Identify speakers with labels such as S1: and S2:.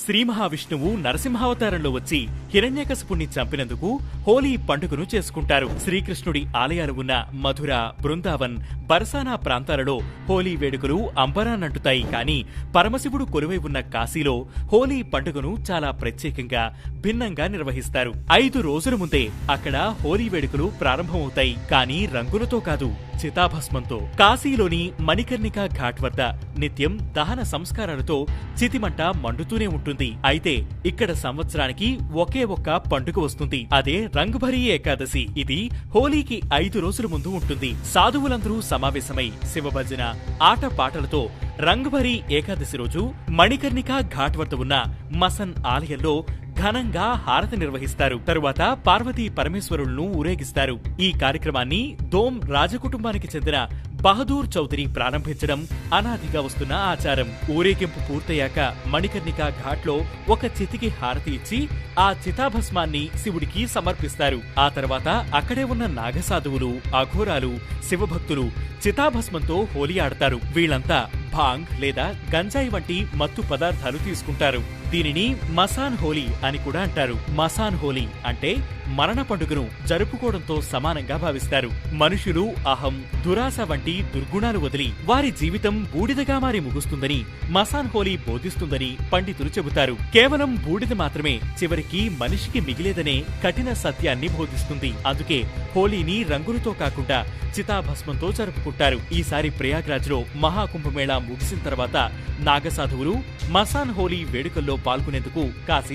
S1: శ్రీ మహావిష్ణువు నరసింహావతారంలో వచ్చి హిరణ్యకశిపుణ్ణి చంపినందుకు హోలీ పండుగను చేసుకుంటారు. శ్రీకృష్ణుడి ఆలయాలు ఉన్న మధుర, బృందావన్, బరసానా ప్రాంతాలలో హోలీ వేడుకలు అంబరాన్నంటుతాయి. కానీ పరమశివుడు కొలువై ఉన్న కాశీలో హోలీ పండుగను చాలా ప్రత్యేకంగా, భిన్నంగా నిర్వహిస్తారు. 5 రోజుల ముందే అక్కడ హోలీ వేడుకలు ప్రారంభమవుతాయి. కానీ రంగులతో కాదు, చితాభస్మంతో. కాశీలోని మణికర్ణికా ఘాట్ వద్ద నిత్యం దహన సంస్కారాలతో చితిమంట మండుతూనే ఉంటుంది. అయితే ఇక్కడ సంవత్సరానికి ఒకే ఒక్క పండుగ వస్తుంది. అదే రంగుభరీ ఏకాదశి. ఇది హోలీకి 5 రోజుల ముందు ఉంటుంది. సాధువులందరూ సమావేశమై శివభజన, ఆటపాటలతో రంగుభరీ ఏకాదశి రోజు మణికర్ణికా ఘాట్ వద్ద ఉన్న మసన్ ఆలయంలో ఘనంగా హారతి నిర్వహిస్తారు. తరువాత పార్వతీ పరమేశ్వరులను ఊరేగిస్తారు. ఈ కార్యక్రమాన్ని దోమ్ రాజకుటుంబానికి చెందిన బహదూర్ చౌదరి ప్రారంభించడం అనాదిగా వస్తున్న ఆచారం. ఊరేగింపు పూర్తయ్యాక మణికర్ణికా ఘాట్లో ఒక చితికి హారతి ఇచ్చి ఆ చితాభస్మాన్ని శివుడికి సమర్పిస్తారు. ఆ తర్వాత అక్కడే ఉన్న నాగసాధువులు, అఘోరాలు, శివభక్తులు చితాభస్మంతో హోలీ ఆడతారు. వీళ్లంతా భాంగ్ లేదా గంజాయి వంటి మత్తు పదార్థాలు తీసుకుంటారు. దీనిని మసాన్ హోలీ అని కూడా అంటారు. మసాన్ హోలీ అంటే మరణ పండుగను జరుపుకోవడంతో సమానంగా భావిస్తారు. మనుషులు అహం, దురాశ వంటి దుర్గుణాలు వదిలి వారి జీవితం బూడిదగా మారి ముగుస్తుందని మసాన్ హోలీ బోధిస్తుందని పండితులు చెబుతారు. కేవలం బూడిద మాత్రమే చివరికి మనిషికి మిగిలేదనే కఠిన సత్యాన్ని బోధిస్తుంది. అందుకే హోలీని రంగులతో కాకుండా చితాభస్మంతో జరుపుకుంటారు. ఈసారి ప్రయాగ్రాజ్ లో మహాకుంభమేళా ముగిసిన తర్వాత నాగసాధువులు మసాన్ హోలీ వేడుకల్లో పాల్గొనేందుకు కాశీ